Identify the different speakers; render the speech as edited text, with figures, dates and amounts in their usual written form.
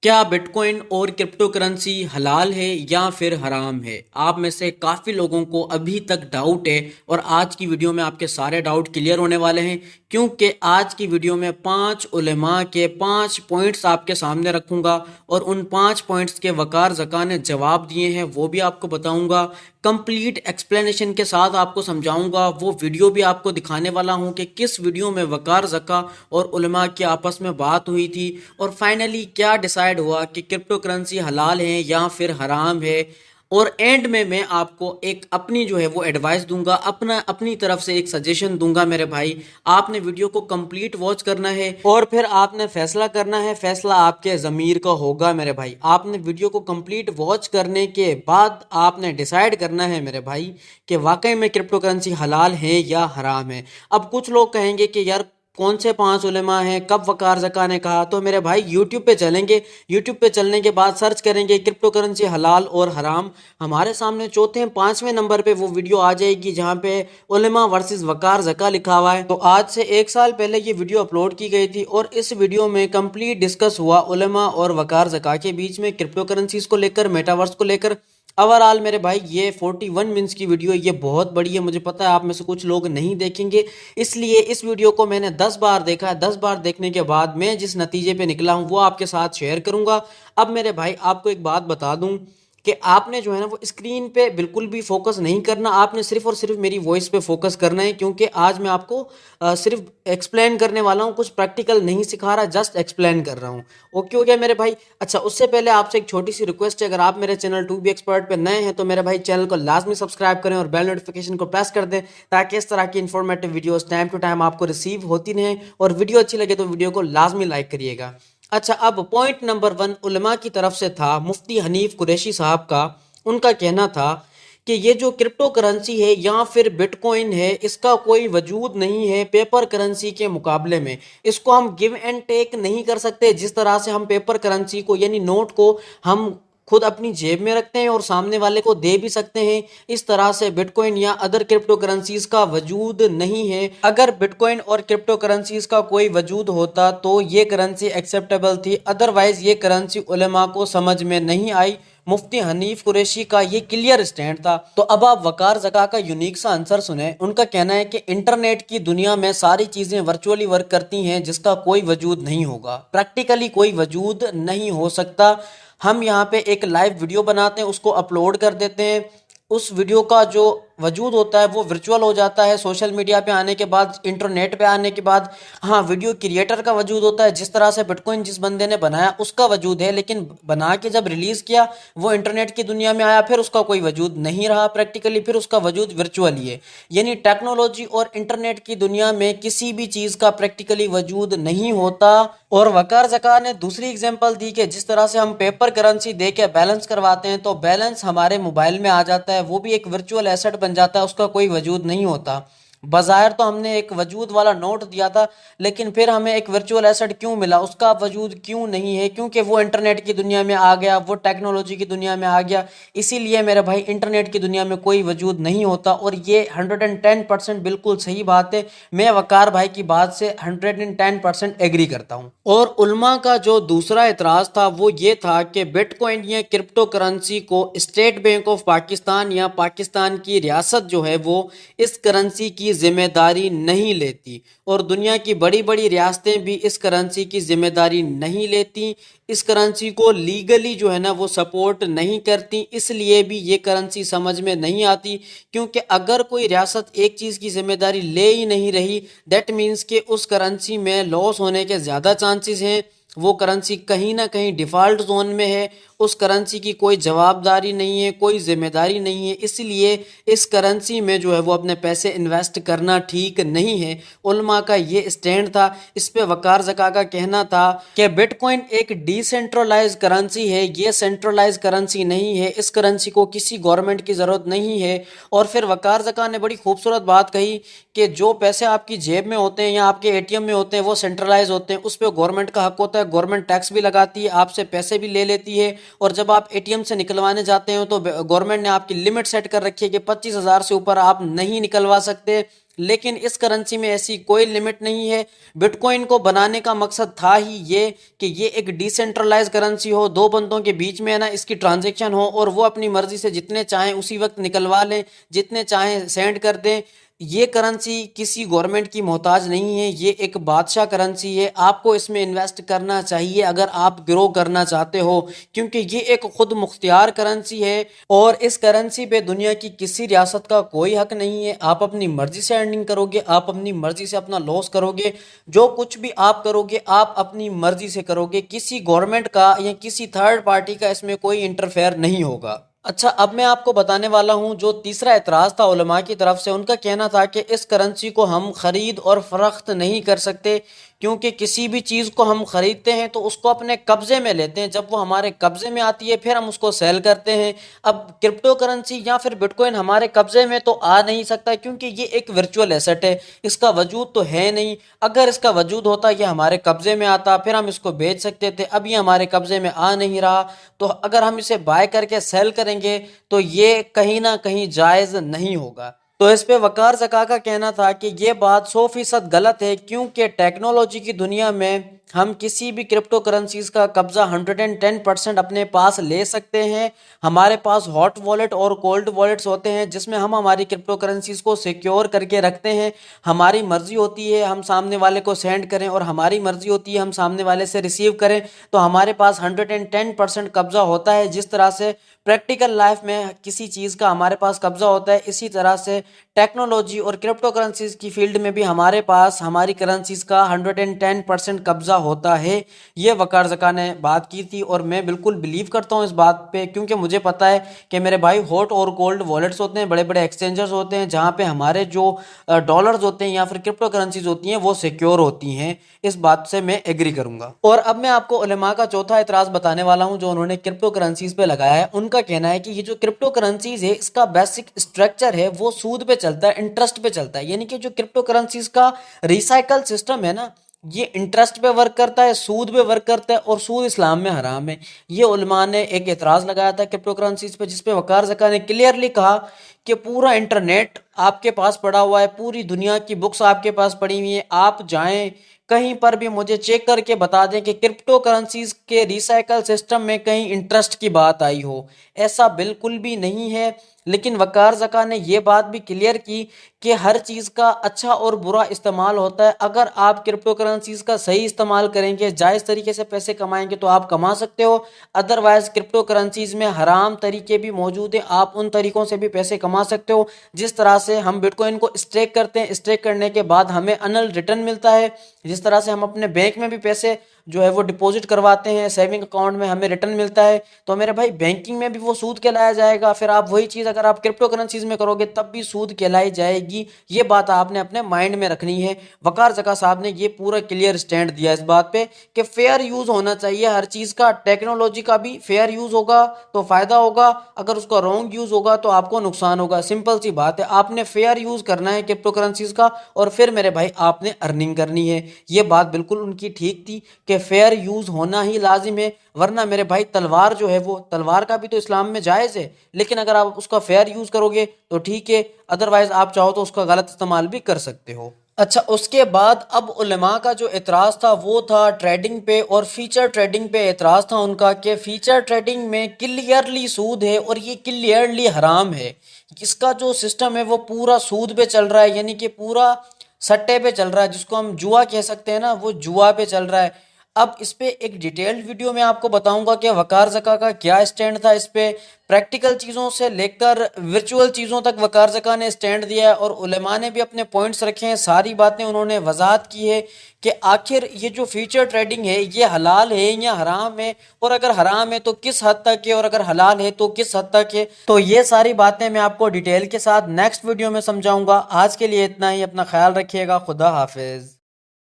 Speaker 1: क्या बिटकॉइन और crypto currency हलाल है या फिर हराम है? आप में से काफ़ी लोगों को अभी तक डाउट है और आज की वीडियो में आपके सारे डाउट क्लियर होने वाले हैं, क्योंकि आज की वीडियो में 5 उलेमा के 5 पॉइंट्स आपके सामने रखूंगा और उन 5 पॉइंट्स के वकार ज़का ने जवाब दिए हैं वो भी आपको बताऊंगा। कंप्लीट एक्सप्लेनेशन के साथ आपको समझाऊंगा। वो वीडियो भी आपको दिखाने वाला हूं कि किस वीडियो में वकार ज़का और उलेमा की आपस में बात हुई थी और फाइनली क्या डिसाइड हुआ कि क्रिप्टो करेंसी हलाल है या फिर हराम है। और एंड में मैं आपको एक अपनी जो है वो एडवाइस दूंगा, अपनी तरफ से एक सजेशन दूंगा। मेरे भाई, आपने वीडियो को कंप्लीट वॉच करना है और फिर आपने फैसला करना है। फैसला आपके ज़मीर का होगा मेरे भाई। आपने वीडियो को कंप्लीट वॉच करने के बाद आपने डिसाइड करना है मेरे भाई कि वाकई में क्रिप्टो करेंसी हलाल है या हराम है। अब कुछ लोग कहेंगे कि यार कौन से 5 उलेमा हैं, कब वकार ज़का ने कहा? तो मेरे भाई यूट्यूब पे चलेंगे, यूट्यूब पे चलने के बाद सर्च करेंगे क्रिप्टो करेंसी हलाल और हराम। हमारे सामने चौथे 5वें नंबर पे वो वीडियो आ जाएगी जहाँ पे उलेमा वर्सेस वकार ज़का लिखा हुआ है। तो आज से 1 साल पहले ये वीडियो अपलोड की गई थी और इस वीडियो में कंप्लीट डिस्कस हुआ उलेमा और वकार ज़का के बीच में, क्रिप्टो करेंसीज को लेकर, मेटावर्स को लेकर। ओवरऑल मेरे भाई ये 41 मिनट्स की वीडियो, ये बहुत बड़ी है। मुझे पता है आप में से कुछ लोग नहीं देखेंगे, इसलिए इस वीडियो को मैंने 10 बार देखा है। 10 बार देखने के बाद मैं जिस नतीजे पे निकला हूँ वो आपके साथ शेयर करूँगा। अब मेरे भाई आपको एक बात बता दूँ कि आपने जो है ना वो स्क्रीन पे बिल्कुल भी फोकस नहीं करना, आपने सिर्फ और सिर्फ मेरी वॉइस पे फोकस करना है, क्योंकि आज मैं आपको सिर्फ एक्सप्लेन करने वाला हूँ, कुछ प्रैक्टिकल नहीं सिखा रहा, जस्ट एक्सप्लेन कर रहा हूँ। ओके हो गया मेरे भाई? अच्छा, उससे पहले आपसे एक छोटी सी रिक्वेस्ट है, अगर आप मेरे चैनल टू बी एक्सपर्ट पे नए हैं तो मेरे भाई चैनल को लाजमी सब्सक्राइब करें और बेल नोटिफिकेशन को प्रेस कर दें, ताकि इस तरह की informative videos time to time आपको रिसीव होती रहें। और वीडियो अच्छी लगे तो वीडियो को लाजमी लाइक करिएगा। अच्छा, अब पॉइंट नंबर 1 उलमा की तरफ से था, मुफ्ती हनीफ कुरैशी साहब का। उनका कहना था कि ये जो क्रिप्टो करेंसी है या फिर बिटकॉइन है, इसका कोई वजूद नहीं है पेपर करेंसी के मुकाबले में। इसको हम गिव एंड टेक नहीं कर सकते। जिस तरह से हम पेपर करेंसी को यानी नोट को हम खुद अपनी जेब में रखते हैं और सामने वाले को दे भी सकते हैं, इस तरह से बिटकॉइन या अदर क्रिप्टो करेंसीज का वजूद नहीं है। अगर बिटकॉइन और क्रिप्टो करेंसीज का कोई वजूद होता तो ये करेंसी एक्सेप्टेबल थी, अदरवाइज ये करेंसी उलेमा को समझ में नहीं आई। मुफ्ती हनीफ कुरैशी का ये क्लियर स्टैंड था। तो अब आप वकार ज़का का यूनिक सा आंसर सुने। उनका कहना है कि इंटरनेट की दुनिया में सारी चीजें वर्चुअली वर्क करती हैं, जिसका कोई वजूद नहीं होगा, प्रैक्टिकली कोई वजूद नहीं हो सकता। हम यहाँ पे एक लाइव वीडियो बनाते हैं, उसको अपलोड कर देते हैं, उस वीडियो का जो वजूद होता है वो वर्चुअल हो जाता है सोशल मीडिया पे आने के बाद, इंटरनेट पे आने के बाद। हाँ, वीडियो क्रिएटर का वजूद होता है, जिस तरह से बिटकॉइन जिस बंदे ने बनाया उसका वजूद है, लेकिन बना के जब रिलीज किया वो इंटरनेट की दुनिया में आया, फिर उसका कोई वजूद नहीं रहा प्रैक्टिकली, फिर उसका वजूद वर्चुअली है। यानी टेक्नोलॉजी और इंटरनेट की दुनिया में किसी भी चीज का प्रैक्टिकली वजूद नहीं होता। और वकार ज़का ने दूसरी एग्जांपल दी कि जिस तरह से हम पेपर करेंसी दे के बैलेंस करवाते हैं तो बैलेंस हमारे मोबाइल में आ जाता है, वो भी एक वर्चुअल एसेट बन जाता है, उसका कोई वजूद नहीं होता। बाज़ाहिर तो हमने एक वजूद वाला नोट दिया था, लेकिन फिर हमें एक वर्चुअल एसेट क्यों मिला, उसका वजूद क्यों नहीं है? क्योंकि वो इंटरनेट की दुनिया में आ गया, वो टेक्नोलॉजी की दुनिया में आ गया। इसीलिए मेरे भाई इंटरनेट की दुनिया में कोई वजूद नहीं होता। और ये 110% बिल्कुल सही बात है। मैं वकार भाई की बात से 110% एग्री करता हूँ। और उल्मा का जो दूसरा एतराज़ था वो ये था कि बिटकॉइन या क्रिप्टो करेंसी को स्टेट बैंक ऑफ पाकिस्तान या पाकिस्तान की रियासत जो है वो इस करेंसी की जिम्मेदारी नहीं लेती, और दुनिया की बड़ी बड़ी रियासतें भी इस करेंसी की जिम्मेदारी नहीं लेती, इस करेंसी को लीगली जो है ना वो सपोर्ट नहीं करती। इसलिए भी ये करेंसी समझ में नहीं आती, क्योंकि अगर कोई रियासत एक चीज़ की जिम्मेदारी ले ही नहीं रही, दैट मीन्स कि उस करेंसी में लॉस होने के ज़्यादा चांसेस हैं। वो करेंसी कहीं ना कहीं डिफ़ॉल्ट जोन में है, उस करेंसी की कोई जवाबदारी नहीं है, कोई जिम्मेदारी नहीं है। इसलिए इस करेंसी में जो है वो अपने पैसे इन्वेस्ट करना ठीक नहीं है। उलमा का ये स्टैंड था। इस पे वकार ज़का का कहना था कि बिटकॉइन एक डिसेंट्रलाइज करेंसी है, ये सेंट्रलाइज करेंसी नहीं है, इस करेंसी को किसी गवर्नमेंट की ज़रूरत नहीं है। और फिर वकार ज़का ने बड़ी खूबसूरत बात कही कि जो पैसे आपकी जेब में होते हैं या आपके एटीएम में होते हैं वो सेंट्रलाइज होते हैं, उस पर गवर्नमेंट का हक होता है, गवर्नमेंट टैक्स भी लगाती है, आपसे पैसे भी ले लेती है। और जब आप एटीएम से निकलवाने जाते हो तो गवर्नमेंट ने आपकी लिमिट सेट कर रखी है कि 25,000 से ऊपर आप नहीं निकलवा सकते। لیکن اس کرنسی میں ایسی کوئی لمٹ نہیں ہے۔ بٹ کوائن کو بنانے کا مقصد تھا ہی یہ کہ یہ ایک ڈی سینٹرلائز کرنسی ہو، دو بندوں کے بیچ میں ہے نا اس کی ٹرانزیکشن ہو اور وہ اپنی مرضی سے جتنے چاہیں اسی وقت نکلوا لیں، جتنے چاہیں سینڈ کر دیں۔ یہ کرنسی کسی گورنمنٹ کی محتاج نہیں ہے، یہ ایک بادشاہ کرنسی ہے۔ آپ کو اس میں انویسٹ کرنا چاہیے اگر آپ گرو کرنا چاہتے ہو، کیونکہ یہ ایک خود مختار کرنسی ہے اور اس کرنسی پہ دنیا کی کسی ریاست کا کوئی حق نہیں ہے۔ آپ اپنی مرضی سے ارننگ کرو گے، آپ اپنی مرضی سے اپنا لاس کرو گے، جو کچھ بھی آپ کرو گے آپ اپنی مرضی سے کرو گے، کسی گورنمنٹ کا یا کسی تھرڈ پارٹی کا اس میں کوئی انٹرفیئر نہیں ہوگا۔ اچھا، اب میں آپ کو بتانے والا ہوں جو تیسرا اعتراض تھا علماء کی طرف سے۔ ان کا کہنا تھا کہ اس کرنسی کو ہم خرید اور فروخت نہیں کر سکتے، کیونکہ کسی بھی چیز کو ہم خریدتے ہیں تو اس کو اپنے قبضے میں لیتے ہیں، جب وہ ہمارے قبضے میں آتی ہے پھر ہم اس کو سیل کرتے ہیں۔ اب کرپٹو کرنسی یا پھر بٹ کوائن ہمارے قبضے میں تو آ نہیں سکتا، کیونکہ یہ ایک ورچوئل ایسٹ ہے، اس کا وجود تو ہے نہیں۔ اگر اس کا وجود ہوتا، یہ ہمارے قبضے میں آتا، پھر ہم اس کو بیچ سکتے تھے۔ اب یہ ہمارے قبضے میں آ نہیں رہا، تو اگر ہم اسے بائی کر کے سیل کریں گے تو یہ کہیں نہ کہیں جائز نہیں ہوگا۔ تو اس پہ وقار زکا کا کہنا تھا کہ یہ بات 100% غلط ہے، کیونکہ ٹیکنالوجی کی دنیا میں ہم کسی بھی کرپٹو کرنسیز کا قبضہ 110% اپنے پاس لے سکتے ہیں۔ ہمارے پاس ہاٹ والیٹ اور کولڈ والیٹس ہوتے ہیں جس میں ہم ہماری کرپٹو کرنسیز کو سیکیور کر کے رکھتے ہیں۔ ہماری مرضی ہوتی ہے ہم سامنے والے کو سینڈ کریں اور ہماری مرضی ہوتی ہے ہم سامنے والے سے ریسیو کریں، تو ہمارے پاس 110% قبضہ ہوتا ہے۔ جس طرح سے پریکٹیکل لائف میں کسی چیز کا ہمارے پاس قبضہ ہوتا ہے، اسی طرح سے ٹیکنالوجی اور کرپٹو کرنسیز کی فیلڈ میں بھی ہمارے پاس ہماری کرنسیز کا 110% قبضہ ہوتا ہے۔ یہ وقار زکا نے بات کی تھی اور میں بالکل بلیو کرتا ہوں اس بات پہ، کیونکہ مجھے پتہ ہے کہ میرے بھائی ہاٹ اور کولڈ والیٹس ہوتے ہیں، بڑے بڑے ایکسچینجرز ہوتے ہیں جہاں پہ ہمارے جو ڈالرز ہوتے ہیں یا پھر کرپٹو کرنسیز ہوتی ہیں وہ سیکیور ہوتی ہیں۔ اس بات سے میں ایگری کروں گا۔ اور اب میں آپ کو علماء کا چوتھا اعتراض بتانے والا ہوں جو انہوں نے کرپٹو کرنسیز پہ لگایا ہے۔ ان کا کہنا ہے کہ یہ جو کرپٹو کرنسیز ہے اس کا بیسک اسٹرکچر ہے وہ سود پہ چلتا ہے، انٹرسٹ پہ چلتا ہے، یعنی کہ جو کرپٹو کرنسیز کا ریسائیکل سسٹم ہے نا، یہ انٹرسٹ پہ ورک کرتا ہے، سود پہ ورک کرتا ہے، اور سود اسلام میں حرام ہے۔ یہ علماء نے ایک اعتراض لگایا تھا کرپٹو کرنسیز پہ، جس پہ وقار زکا نے کلیئرلی کہا کہ پورا انٹرنیٹ آپ کے پاس پڑا ہوا ہے، پوری دنیا کی بکس آپ کے پاس پڑی ہوئی ہیں، آپ جائیں کہیں پر بھی مجھے چیک کر کے بتا دیں کہ کرپٹو کرنسیز کے ریسائیکل سسٹم میں کہیں انٹرسٹ کی بات آئی ہو، ایسا بالکل بھی نہیں ہے۔ لیکن وقار زکا نے یہ بات بھی کلیئر کی کہ ہر چیز کا اچھا اور برا استعمال ہوتا ہے۔ اگر آپ کرپٹو کرنسیز کا صحیح استعمال کریں گے، جائز طریقے سے پیسے کمائیں گے تو آپ کما سکتے ہو، ادروائز کرپٹو کرنسیز میں حرام طریقے بھی موجود ہیں، آپ ان طریقوں سے بھی پیسے کما سکتے ہو۔ جس طرح سے ہم بٹ کوائن کو اسٹیک کرتے ہیں، اسٹیک کرنے کے بعد ہمیں انل ریٹرن ملتا ہے، جس طرح سے ہم اپنے بینک میں بھی پیسے جو ہے وہ ڈپوزٹ کرواتے ہیں، سیونگ اکاؤنٹ میں ہمیں ریٹرن ملتا ہے، تو میرے بھائی بینکنگ میں بھی وہ سود کہلایا جائے گا۔ پھر آپ وہی چیز اگر آپ کرپٹو کرنسیز میں کرو گے تب بھی سود کہلائی جائے گی۔ یہ بات آپ نے اپنے مائنڈ میں رکھنی ہے۔ وقار زکا صاحب نے یہ پورا کلیئر سٹینڈ دیا اس بات پہ کہ فیئر یوز ہونا چاہیے ہر چیز کا، ٹیکنالوجی کا بھی فیئر یوز ہوگا تو فائدہ ہوگا، اگر اس کا رانگ یوز ہوگا تو آپ کو نقصان ہوگا۔ سمپل سی بات ہے، آپ نے فیئر یوز کرنا ہے کرپٹو کرنسیز کا، اور پھر میرے بھائی آپ نے ارننگ کرنی ہے۔ یہ بات بالکل ان کی ٹھیک تھی کہ فیئر یوز ہونا ہی لازم ہے، ورنہ میرے بھائی تلوار جو ہے وہ تلوار کا بھی تو اسلام میں جائز ہے، لیکن اگر آپ اس کا فیئر یوز کرو گے تو ٹھیک ہے، ادروائز آپ چاہو تو اس کا غلط استعمال بھی کر سکتے ہو۔ اچھا، اس کے بعد اب علماء کا جو اعتراض تھا وہ تھا ٹریڈنگ پہ، اور فیچر ٹریڈنگ پہ اعتراض تھا ان کا کہ فیچر ٹریڈنگ میں کلیئرلی سود ہے اور یہ کلیئرلی حرام ہے۔ اس کا جو سسٹم ہے وہ پورا سود پہ چل رہا ہے، یعنی کہ پورا سٹے پہ چل رہا ہے، جس کو ہم جوا کہہ سکتے ہیں نا، وہ جوا پہ چل رہا ہے۔ اب اس پہ ایک ڈیٹیلڈ ویڈیو میں آپ کو بتاؤں گا کہ وقار زکا کا کیا اسٹینڈ تھا اس پہ، پریکٹیکل چیزوں سے لے کر ورچوئل چیزوں تک وقار زکا نے اسٹینڈ دیا ہے، اور علماء نے بھی اپنے پوائنٹس رکھے ہیں، ساری باتیں انہوں نے وضاحت کی ہے کہ آخر یہ جو فیچر ٹریڈنگ ہے یہ حلال ہے یا حرام ہے، اور اگر حرام ہے تو کس حد تک ہے، اور اگر حلال ہے تو کس حد تک ہے۔ تو یہ ساری باتیں میں آپ کو ڈیٹیل کے ساتھ نیکسٹ ویڈیو میں سمجھاؤں گا۔ آج کے لیے اتنا ہی، اپنا خیال رکھیے گا، خدا حافظ۔